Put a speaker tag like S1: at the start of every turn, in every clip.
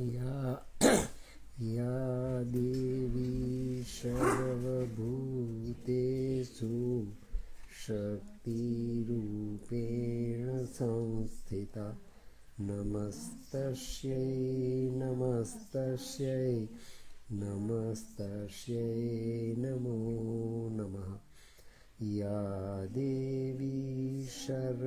S1: या या देवी सर्वभूतेषु शक्तिरूपेण संस्थिता नमस्तस्यै नमस्तस्यै नमस्तस्यै नमो नमः। या देवी सर्वभूतेषु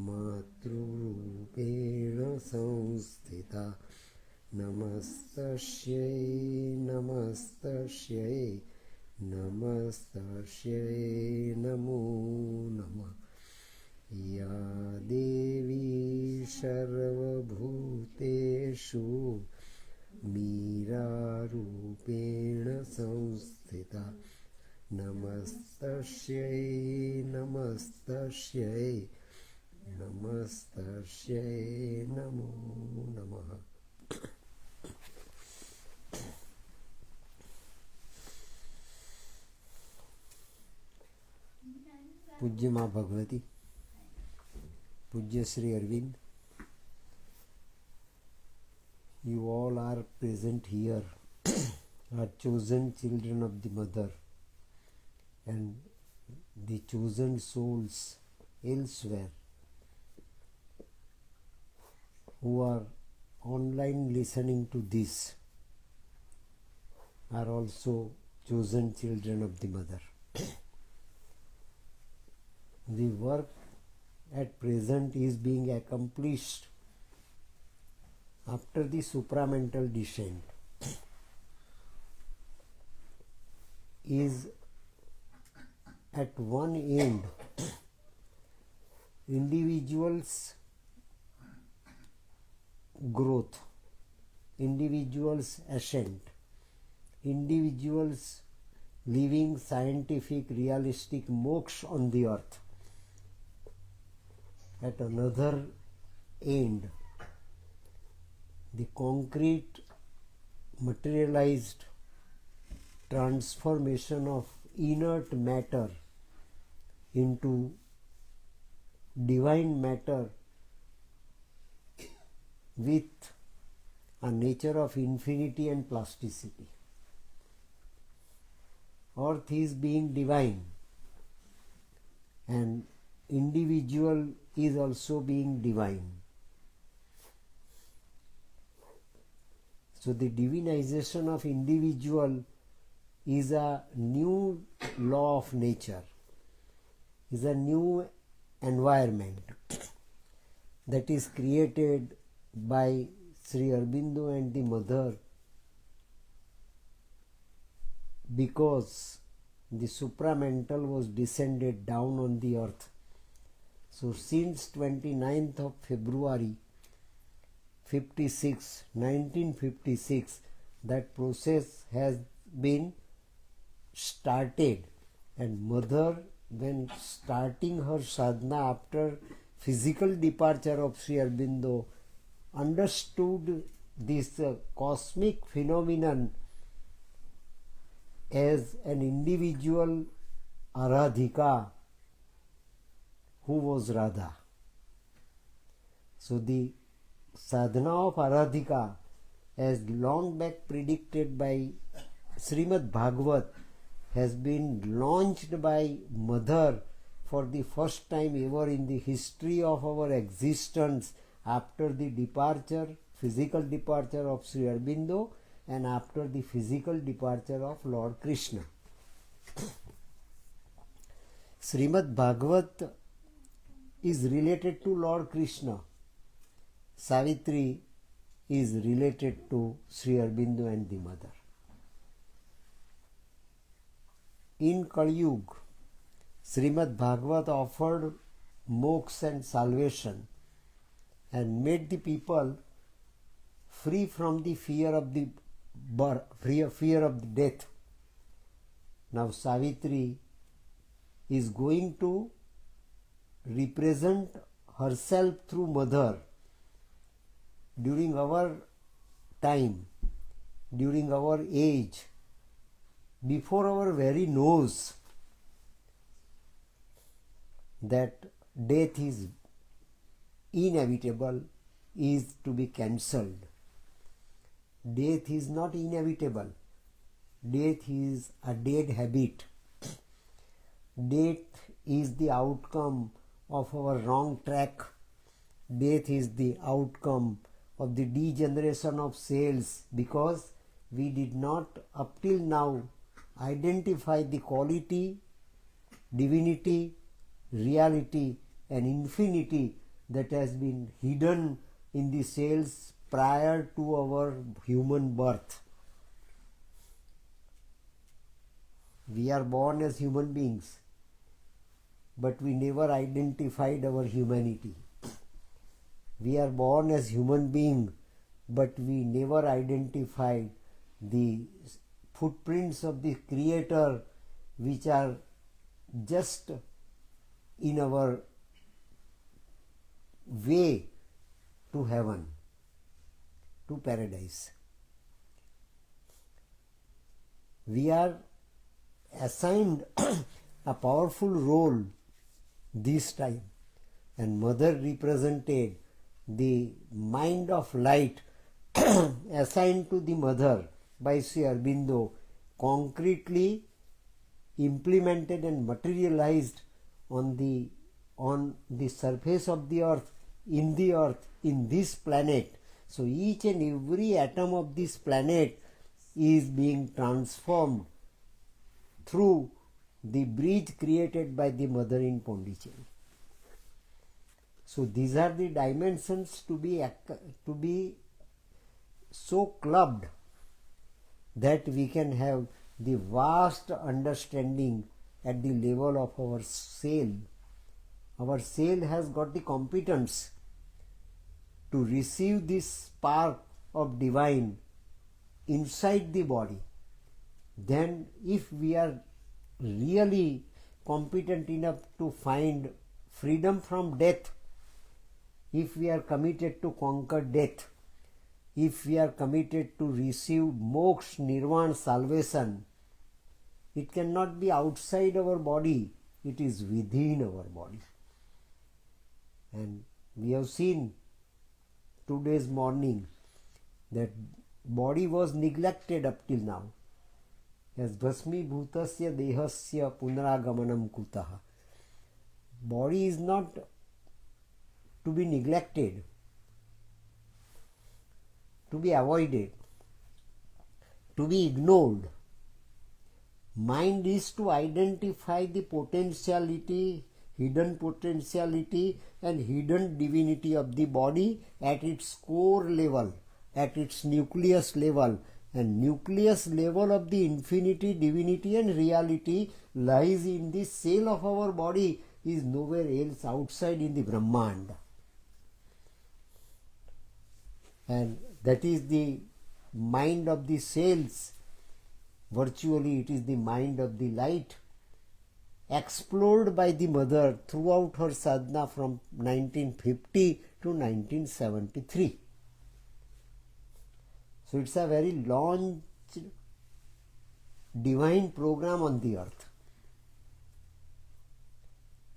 S1: मातृरूपेण संस्थिता नमस्तस्यै नमस्तस्यै नमस्तस्यै नमो नमः। या देवी सर्वभूतेषु मीरारूपेण संस्थिता नमस्तस्यै नमस्तस्यै नमस्तस्यै नमो नमः। पूज्य माँ भगवती, पूज्य Shri Arvind, you all are present here, are chosen children of the mother and the chosen souls elsewhere who are online listening to this are also chosen children of the mother. The work at present is being accomplished after the supramental descent is at one end individuals' growth, individuals' ascent, individuals living scientific, realistic moksha on the earth. At another end, the concrete materialized transformation of inert matter into divine matter with a nature of infinity and plasticity. Earth is being divine and individual is also being divine. So the divinization of individual is a new law of nature, is a new environment that is created by Sri Aurobindo and the mother, because the supramental was descended down on the earth. So since 29th of February 1956, that process has been started, and mother, when starting her sadhana after physical departure of Sri Aurobindo, understood this cosmic phenomenon as an individual Aradhika who was Radha. So the sadhana of Aradhika, as long back predicted by Srimad Bhagavat, has been launched by mother for the first time ever in the history of our existence after the departure, physical departure of Sri Aurobindo and after the physical departure of Lord Krishna. Srimad Bhagavat is related to Lord Krishna. Savitri is related to Sri Aurobindo and the mother. In Kali Yuga, Srimad Bhagavat offered moksha and salvation and made the people free from the fear of the fear of the death. Now Savitri is going to represent herself through mother during our time, during our age, before our very nose, that death is inevitable, is to be cancelled. Death is not inevitable. Death is a dead habit. Death is the outcome of our wrong track. Death is the outcome of the degeneration of cells, because we did not up till now identify the quality, divinity, reality and infinity that has been hidden in the cells prior to our human birth. We are born as human beings, but we never identified our humanity. We are born as human beings, but we never identified the footprints of the Creator, which are just in our way to heaven, to paradise. We are assigned a powerful role this time, and Mother represented the mind of light assigned to the Mother by Sri Aurobindo, concretely implemented and materialized on the surface of the earth, in this planet. So each and every atom of this planet is being transformed through the bridge created by the Mother in Pondicherry. So these are the dimensions to be so clubbed that we can have the vast understanding at the level of our cell. Our cell has got the competence to receive this spark of divine inside the body. Then if we are really competent enough to find freedom from death, if we are committed to conquer death, if we are committed to receive moksha, nirvana, salvation, it cannot be outside our body, it is within our body. And we have seen today's morning that body was neglected up till now. As bhasmi bhutasya dehasya punaragamanam kutaha. Body is not to be neglected, to be avoided, to be ignored. Mind is to identify the potentiality, hidden potentiality and hidden divinity of the body at its core level, at its nucleus level. And nucleus level of the infinity, divinity and reality lies in the cell of our body, is nowhere else outside in the Brahmanda. And that is the mind of the cells. Virtually it is the mind of the light, explored by the Mother throughout her sadhana from 1950 to 1973. So it's a very launched divine program on the earth.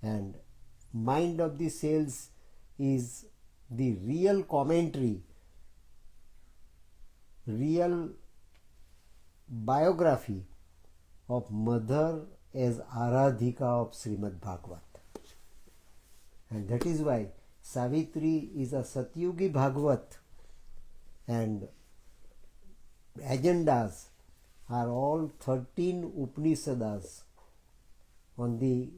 S1: And mind of the cells is the real commentary, real biography of Mother as Aradhika of Srimad Bhagavad. And that is why Savitri is a Satyugi Bhagavat, and agendas are all 13 Upanishads on the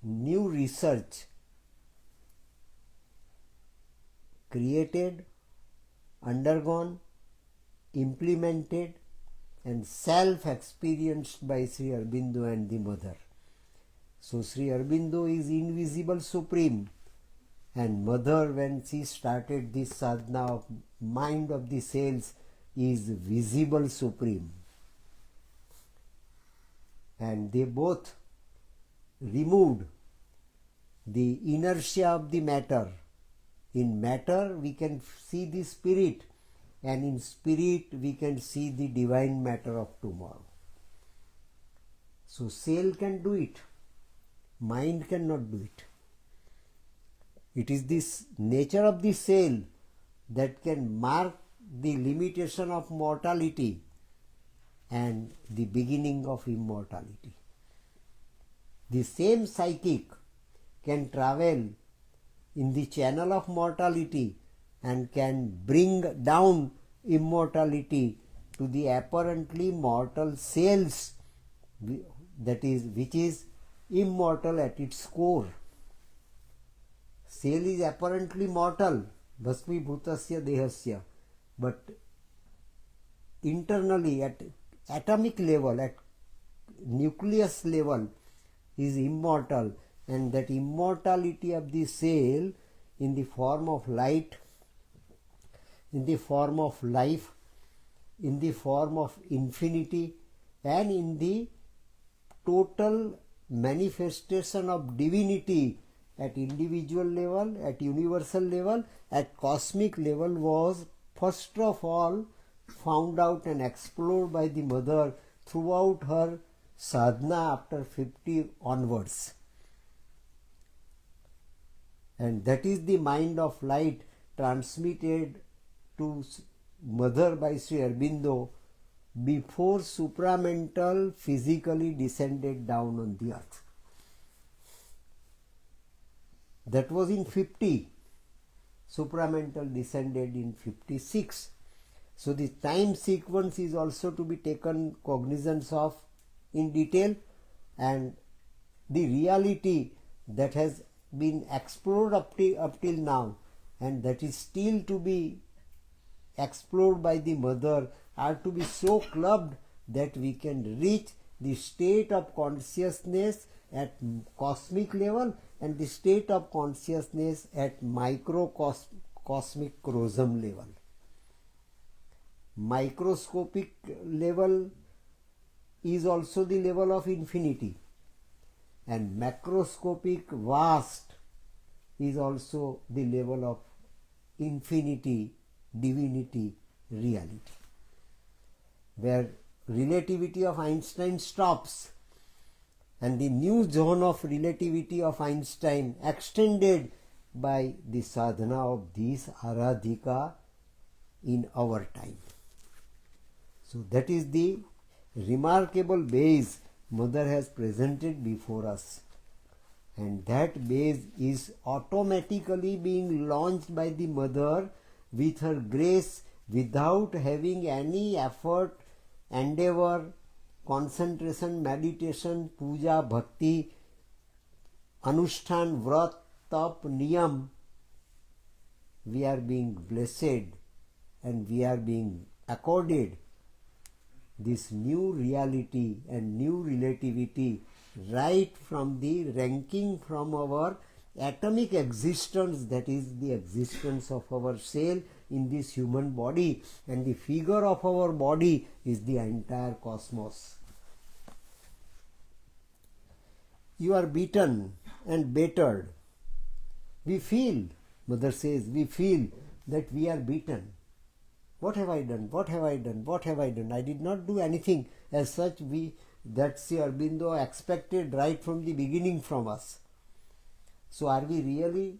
S1: new research created, undergone, implemented and self-experienced by Sri Aurobindo and the Mother. So Sri Aurobindo is invisible supreme, and Mother, when she started this sadhana of mind of the cells, is visible supreme. And they both removed the inertia of the matter. In matter we can see the spirit, and in spirit we can see the divine matter of tomorrow. So cell can do it, mind cannot do it. It is this nature of the cell that can mark the limitation of mortality and the beginning of immortality. The same psychic can travel in the channel of mortality and can bring down immortality to the apparently mortal cells, which is immortal at its core. Cell is apparently mortal, bhasmibhutasya dehasya, but internally at atomic level, at nucleus level, is immortal, and that immortality of the cell in the form of light, in the form of life, in the form of infinity, and in the total manifestation of divinity at individual level, at universal level, at cosmic level, was first of all found out and explored by the mother throughout her sadhana after 50 onwards. And that is the mind of light transmitted to mother by Sri Aurobindo before supramental physically descended down on the earth. That was in 50. Supramental descended in 56. So the time sequence is also to be taken cognizance of in detail, and the reality that has been explored up till now and that is still to be explored by the mother are to be so clubbed that we can reach the state of consciousness at cosmic level and the state of consciousness at microcosmic crosm level. Microscopic level is also the level of infinity, and macroscopic vast is also the level of infinity, divinity, reality, where relativity of Einstein stops and the new zone of relativity of Einstein extended by the sadhana of this Aradhika in our time. So that is the remarkable base mother has presented before us, and that base is automatically being launched by the mother with her grace without having any effort, endeavor, concentration, meditation, puja, bhakti, anushthan, vrat, tap, niyam. We are being blessed and we are being accorded this new reality and new relativity right from the ranking from our atomic existence, that is the existence of our cell in this human body, and the figure of our body is the entire cosmos. You are beaten and battered. We feel, mother says, we feel that we are beaten. What have I done? What have I done? What have I done? I did not do anything as such. That Sri Aurobindo expected right from the beginning from us. So are we really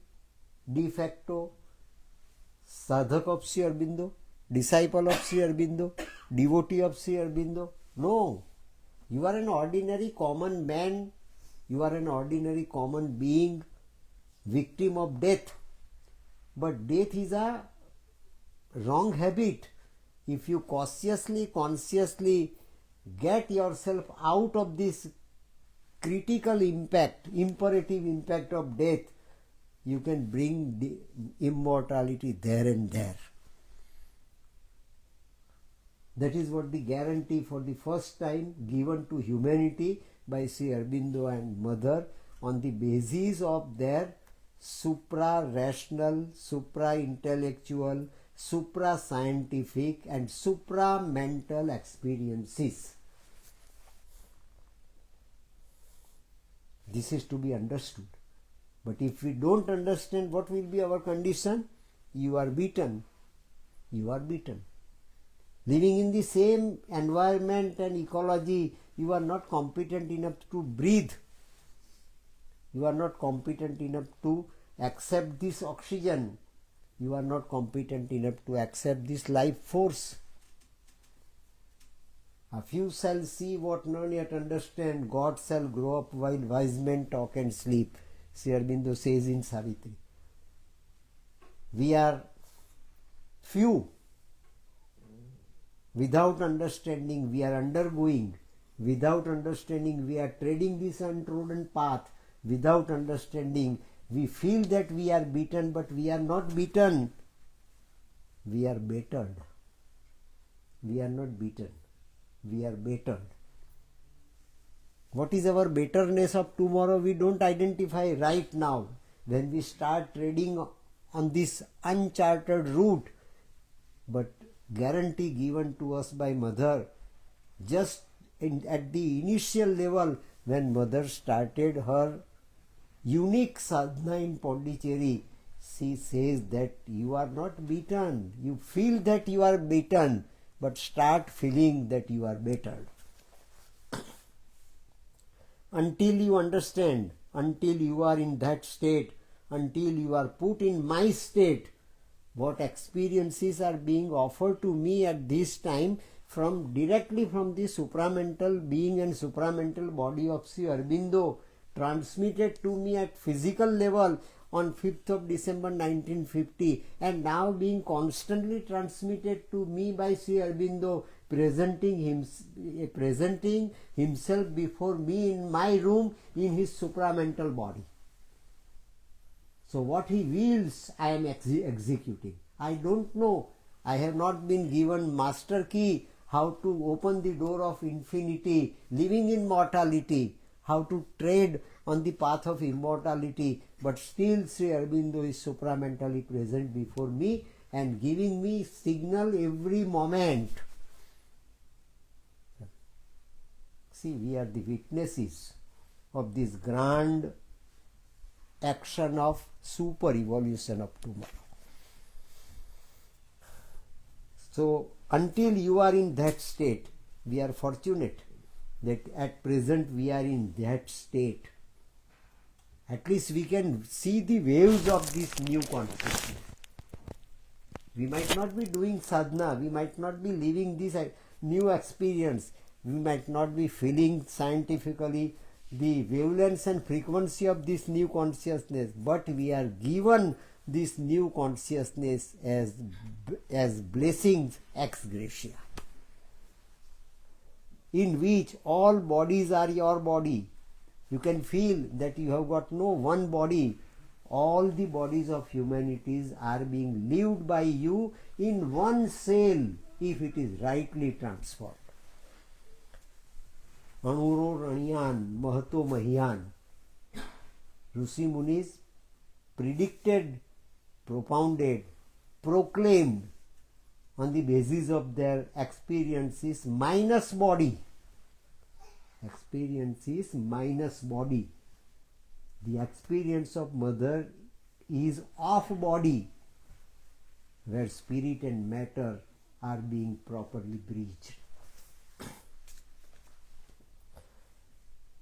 S1: de facto sadhak of Sri Aurobindo, disciple of Sri Aurobindo, devotee of Sri Aurobindo? No. You are an ordinary common man. You are an ordinary common being, victim of death. But death is a wrong habit. If you cautiously, consciously get yourself out of this critical impact, imperative impact of death, you can bring the immortality there and there. That is what the guarantee for the first time given to humanity by Sri Aurobindo and Mother on the basis of their supra-rational, supra-intellectual, supra-scientific and supra-mental experiences. This is to be understood. But if we don't understand, what will be our condition? You are beaten. You are beaten. Living in the same environment and ecology, you are not competent enough to breathe. You are not competent enough to accept this oxygen. You are not competent enough to accept this life force. A few shall see what none yet understand. God shall grow up while wise men talk and sleep. Sri Aurobindo says in Savitri. We are few. Without understanding, we are undergoing. Without understanding, we are treading this untrodden path. Without understanding, we feel that we are beaten, but we are not beaten. We are bettered. We are not beaten. We are bettered. What is our betterness of tomorrow? We don't identify right now. When we start treading on this uncharted route, but guarantee given to us by Mother, just at the initial level, when Mother started her unique sadhana in Pondicherry, she says that you are not beaten. You feel that you are beaten, but start feeling that you are bettered. Until you understand, until you are in that state, until you are put in my state, what experiences are being offered to me at this time directly from the supramental being and supramental body of Sri Aurobindo, transmitted to me at physical level on 5th of December 1950, and now being constantly transmitted to me by Sri Aurobindo, presenting himself before me in my room in his supramental body. So what he wills, I am executing. I don't know. I have not been given master key how to open the door of infinity, living in mortality, how to tread on the path of immortality, but still Sri Aurobindo is supramentally present before me and giving me signal every moment. See, we are the witnesses of this grand action of super evolution of tomorrow. So until you are in that state, we are fortunate that at present we are in that state. At least we can see the waves of this new consciousness. We might not be doing sadhana, we might not be living this new experience, we might not be feeling scientifically the wavelengths and frequency of this new consciousness, but we are given this new consciousness as blessings ex gratia, in which all bodies are your body. You can feel that you have got no one body. All the bodies of humanities are being lived by you in one cell if it is rightly transformed. Anuro Raniyan, Mahato Mahiyan. Rishi Munis predicted, propounded, proclaimed on the basis of their experiences minus body. Experiences minus body. The experience of Mother is off body, where spirit and matter are being properly bridged.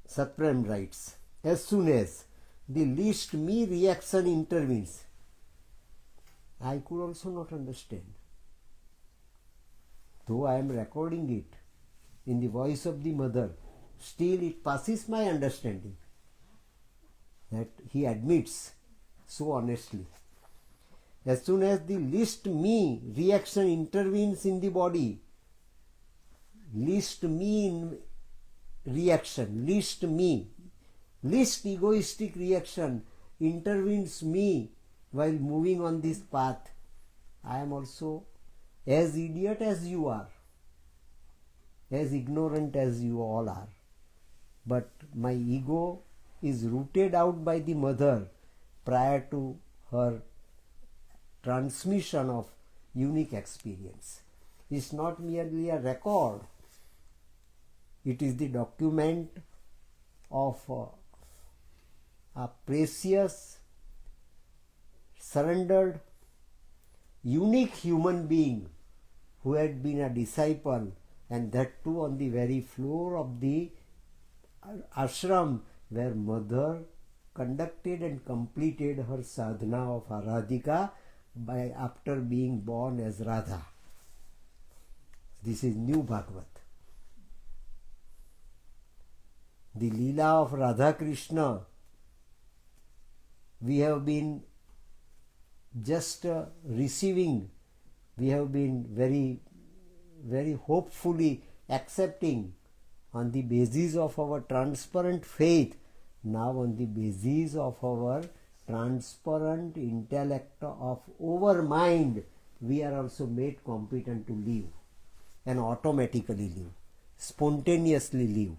S1: Satprem writes, as soon as the least me reaction intervenes, I could also not understand. Though I am recording it in the voice of the Mother, still it passes my understanding. That he admits so honestly. As soon as the least me reaction intervenes in the body, least me in reaction, least egoistic reaction intervenes me while moving on this path, I am also as idiot as you are, as ignorant as you all are. But my ego is rooted out by the Mother prior to her transmission of unique experience. It's not merely a record. It is the document of a precious, surrendered, unique human being who had been a disciple, and that too on the very floor of the ashram where Mother conducted and completed her sadhana of Aradhika after being born as Radha. This is new Bhagavad. The Leela of Radha Krishna, we have been just receiving, we have been very, very hopefully accepting on the basis of our transparent faith. Now on the basis of our transparent intellect of our mind, we are also made competent to live and automatically live, spontaneously live.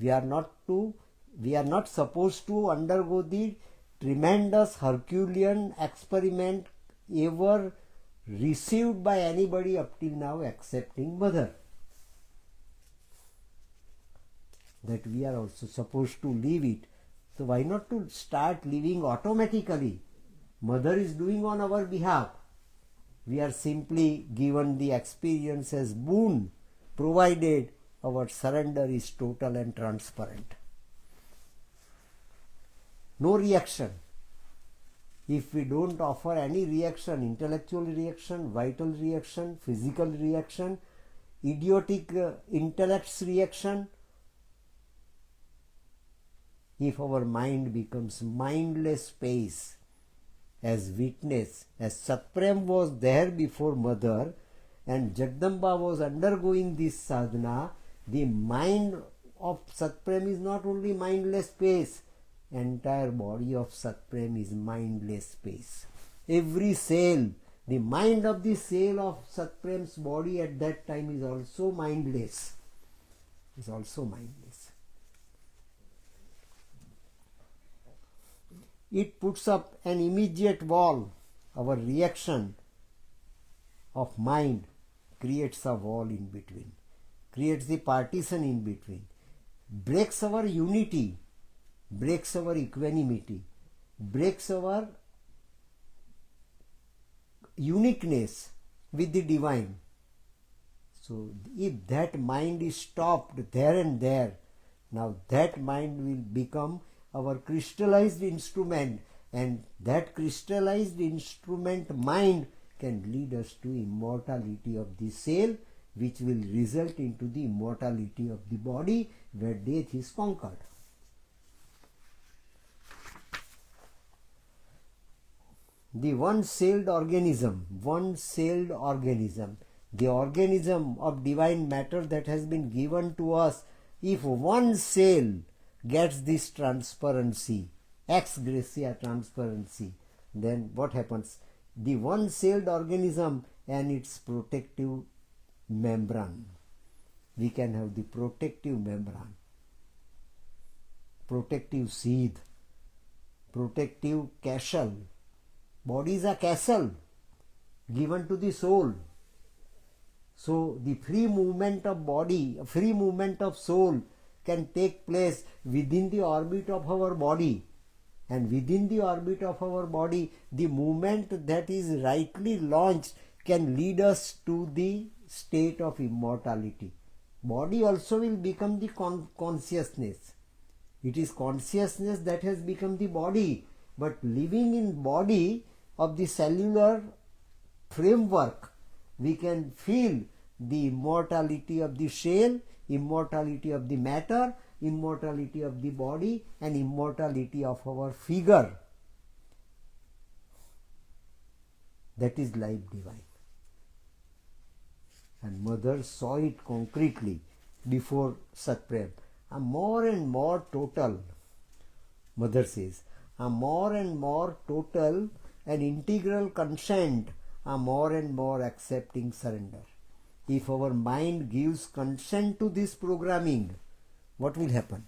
S1: We are not supposed to undergo the tremendous Herculean experiment ever received by anybody up till now excepting mother. That we are also supposed to live it. So why not to start living automatically? Mother is doing on our behalf. We are simply given the experience as boon, provided our surrender is total and transparent. No reaction. If we don't offer any reaction, intellectual reaction, vital reaction, physical reaction, idiotic intellect's reaction, if our mind becomes mindless space, as witness, as Satprem was there before mother and Jagdamba was undergoing this sadhana, the mind of Satprem is not only mindless space, entire body of Satprem is mindless space. Every cell, the mind of the cell of Satprem's body at that time is also mindless. Is also mindless. It puts up an immediate wall. Our reaction of mind creates a wall in between, creates the partition in between, breaks our unity, breaks our equanimity, breaks our uniqueness with the divine. So if that mind is stopped there and there, now that mind will become our crystallized instrument, and that crystallized instrument mind can lead us to immortality of the cell, which will result into the immortality of the body, where death is conquered. The one-celled organism, the organism of divine matter that has been given to us, if one cell gets this transparency, ex gratia transparency, then what happens? The one-celled organism and its protective membrane. We can have the protective membrane, protective sheath, protective castle. Body is a castle given to the soul. So the free movement of body, free movement of soul can take place within the orbit of our body, and within the orbit of our body, the movement that is rightly launched can lead us to the state of immortality. Body also will become the consciousness. It is consciousness that has become the body, but living in body of the cellular framework, we can feel the immortality of the shell, immortality of the matter, immortality of the body, and immortality of our figure. That is life divine. And mother saw it concretely before Satprem. A more and more total, mother says, a more and more total and integral consent, a more and more accepting surrender. If our mind gives consent to this programming, what will happen?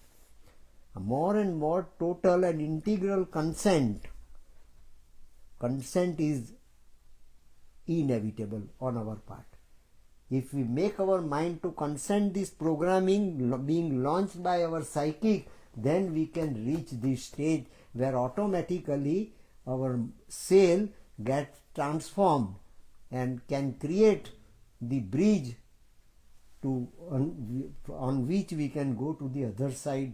S1: A more and more total and integral consent. Consent is inevitable on our part. If we make our mind to consent this programming being launched by our psychic, then we can reach this stage where automatically our cell gets transformed and can create the bridge to on which we can go to the other side.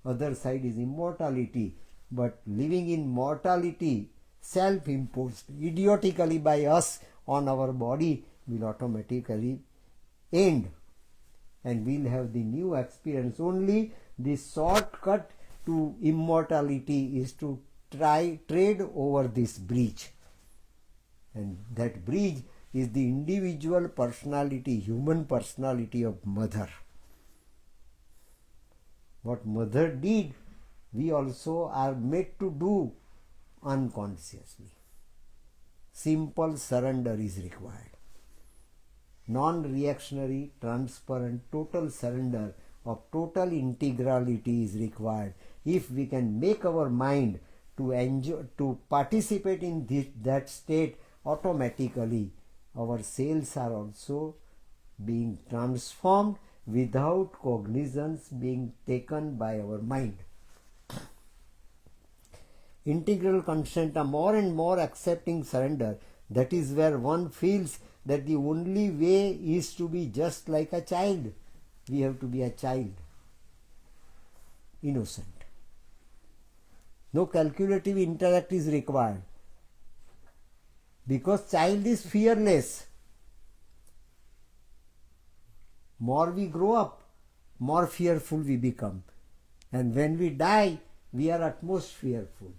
S1: Other side is immortality, but living in mortality self-imposed idiotically by us on our body will automatically end, and we'll have the new experience. Only the shortcut to immortality is to trade over this bridge, and that bridge is the individual personality, human personality of mother. What mother did, we also are made to do unconsciously. Simple surrender is required. Non-reactionary, transparent, total surrender of total integrality is required. If we can make our mind to enjoy, to participate in that state, automatically our cells are also being transformed without cognizance being taken by our mind. Integral consent, a more and more accepting surrender, that is where one feels that the only way is to be just like a child. We have to be a child, innocent. No calculative intellect is required, because child is fearless. More we grow up, more fearful we become. And when we die, we are at most fearful.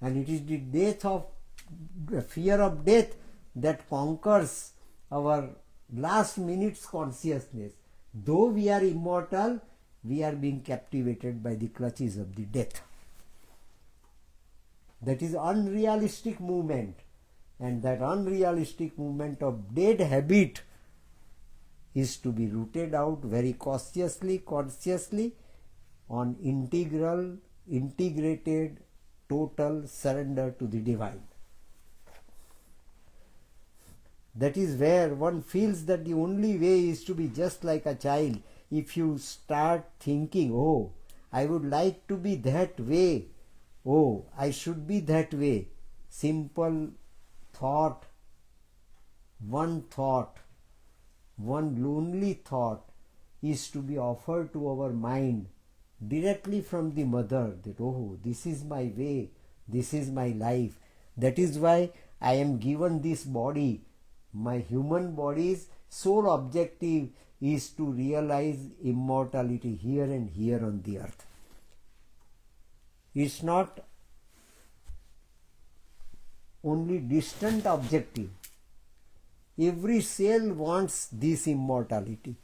S1: And it is the fear of death that conquers our last minute's consciousness. Though we are immortal, we are being captivated by the clutches of the death. That is unrealistic movement, and that unrealistic movement of dead habit is to be rooted out very cautiously, consciously on integrated, total surrender to the divine. That is where one feels that the only way is to be just like a child. If you start thinking, oh, I would like to be that way, oh, I should be that way, simple thought, one lonely thought is to be offered to our mind directly from the mother, that, oh, this is my way, this is my life. That is why I am given this body. My human body's sole objective is to realize immortality here and here on the earth. It's not only distant objective. Every cell wants this immortality.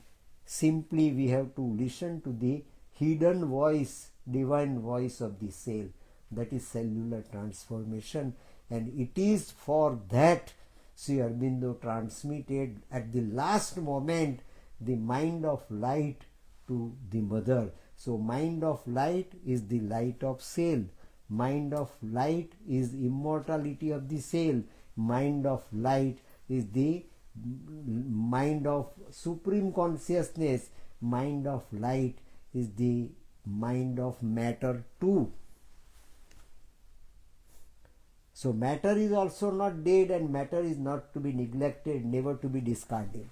S1: Simply we have to listen to the hidden voice, divine voice of the cell. That is cellular transformation, and it is for that Sri Aurobindo transmitted at the last moment the mind of light to the mother. So mind of light is the light of cell. Mind of light is immortality of the cell. Mind of light is the mind of supreme consciousness. Mind of light is the mind of matter too. So matter is also not dead, and matter is not to be neglected, never to be discarded.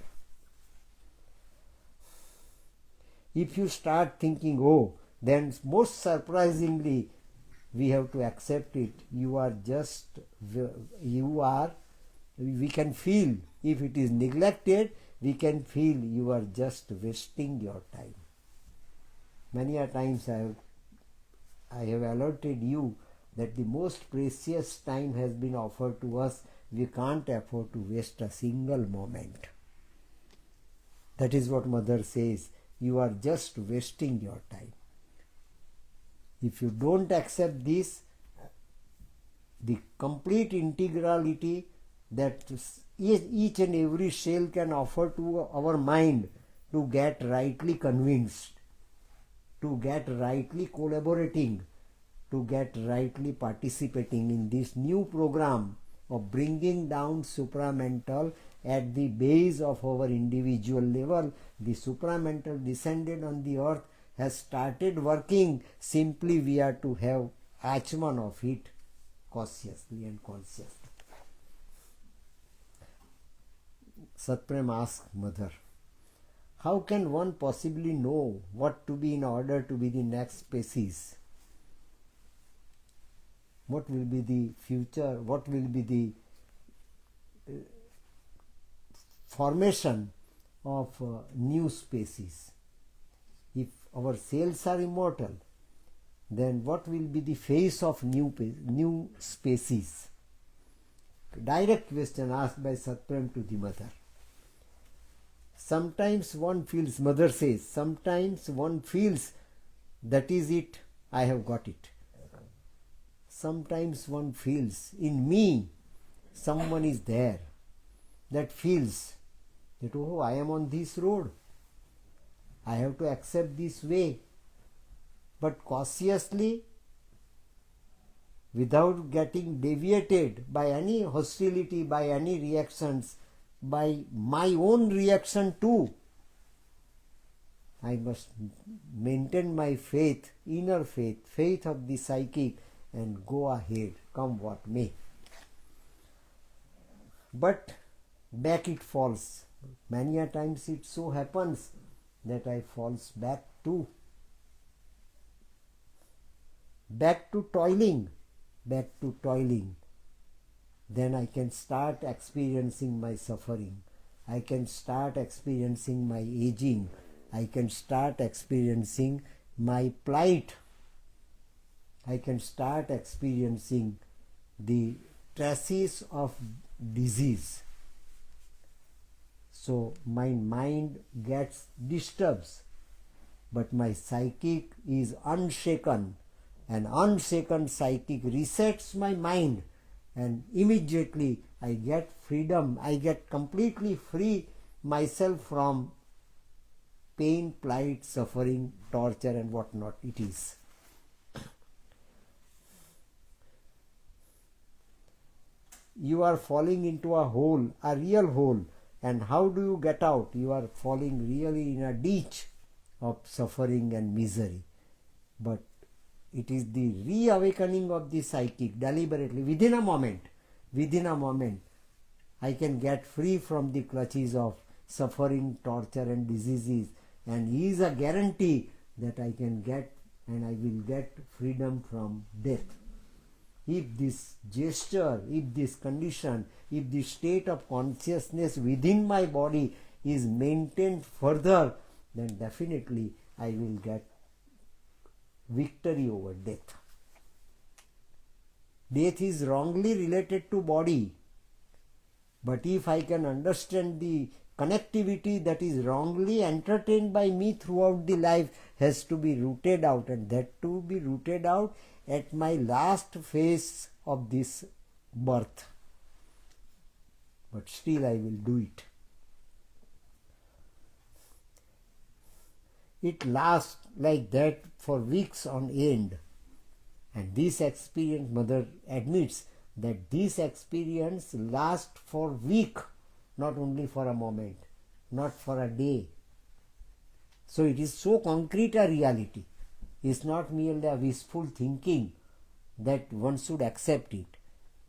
S1: If you start thinking, oh, then most surprisingly, we have to accept it. We can feel, if it is neglected, we can feel you are just wasting your time. Many a times I have alerted you that the most precious time has been offered to us. We can't afford to waste a single moment. That is what Mother says. You are just wasting your time. If you don't accept this, the complete integrality that each and every cell can offer to our mind to get rightly convinced, to get rightly collaborating, to get rightly participating in this new program of bringing down supramental at the base of our individual level. The supramental descended on the earth, has started working. Simply we are to have achman of it cautiously and consciously. Satprem asked Mother, how can one possibly know what to be in order to be the next species? what will be the future, what will be the formation of new species. If our cells are immortal, then what will be the face of new species? Direct question asked by Satprem to the mother. Sometimes one feels, mother says, sometimes one feels that is it, I have got it. Sometimes one feels in me someone is there that feels that, oh, I am on this road, I have to accept this way, but cautiously, without getting deviated by any hostility, by any reactions, by my own reaction too. I must maintain my faith, inner faith, faith of the psychic, and go ahead, come what may. But back it falls. Many a times it so happens that I falls back too. Back to toiling. Then I can start experiencing my suffering. I can start experiencing my aging. I can start experiencing my plight. I can start experiencing the traces of disease. So my mind gets disturbed, but my psychic is unshaken. An unshaken psychic resets my mind, and immediately I get freedom. I get completely free myself from pain, plight, suffering, torture, and what not it is. You are falling into a hole, a real hole, and how do you get out? You are falling really in a ditch of suffering and misery. But it is the reawakening of the psychic deliberately, within a moment, I can get free from the clutches of suffering, torture, and diseases, and he is a guarantee that I can get and I will get freedom from death. If this gesture, if this condition, if the state of consciousness within my body is maintained further, then definitely I will get victory over death. Death is wrongly related to body, but if I can understand the connectivity that is wrongly entertained by me throughout the life has to be rooted out, and that to be rooted out at my last phase of this birth. But still I will do it. It lasts like that for weeks on end. And this experience, mother admits that this experience lasts for week, not only for a moment, not for a day. So it is so concrete a reality. It's not merely a wishful thinking that one should accept it.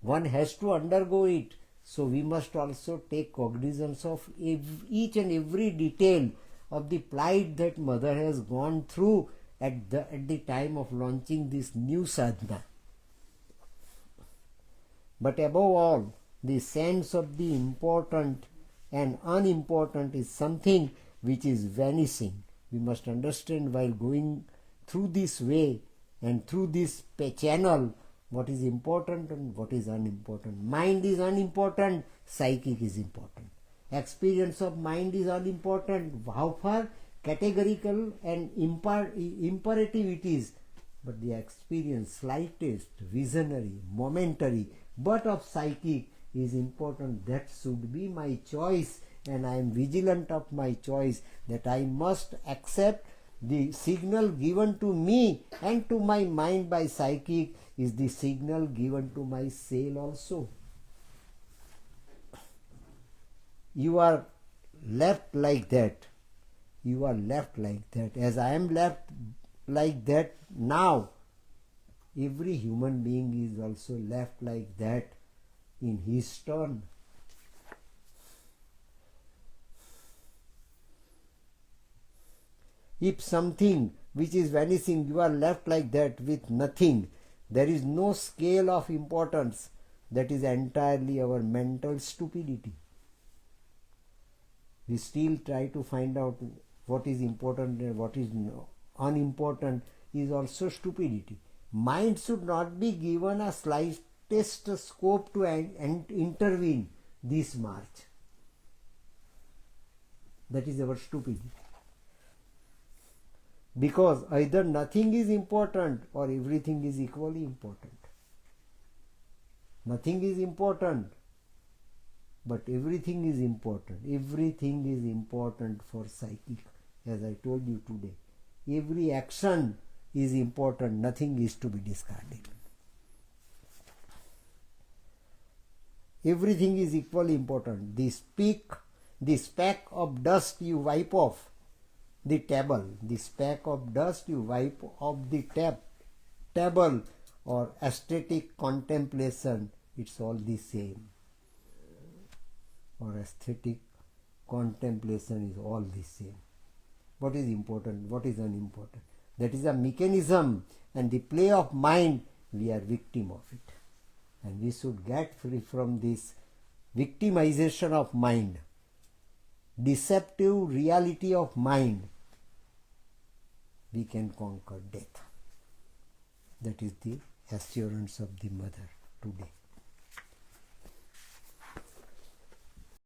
S1: One has to undergo it. So we must also take cognizance of each and every detail of the plight that mother has gone through at the time of launching this new sadhana. But above all, the sense of the important and unimportant is something which is vanishing. We must understand while going through this way and through this channel what is important and what is unimportant. Mind is unimportant, psychic is important. Experience of mind is unimportant. How far categorical and imperative it is, but the experience, slightest, visionary, momentary, but of psychic is important. That should be my choice, and I am vigilant of my choice that I must accept the signal given to me and to my mind by psychic is the signal given to my cell also. You are left like that. You are left like that. As I am left like that now, every human being is also left like that in his turn. If something which is vanishing, you are left like that with nothing, There is no scale of importance. That is entirely our mental stupidity. We still try to find out what is important and what is unimportant is also stupidity. Mind should not be given a slightest scope to intervene this march. That is our stupidity. Because either nothing is important or everything is equally important. Nothing is important, but everything is important. Everything is important for psychic, as I told you today. Every action is important. Nothing is to be discarded. Everything is equally important. The speck of dust you wipe off the table, the speck of dust you wipe off the table, or aesthetic contemplation, it's all the same. Or aesthetic contemplation is all the same. What is important, what is unimportant? That is a mechanism and the play of mind. We are victim of it. And we should get free from this victimization of mind, deceptive reality of mind. We can conquer death. That is the assurance of the mother today.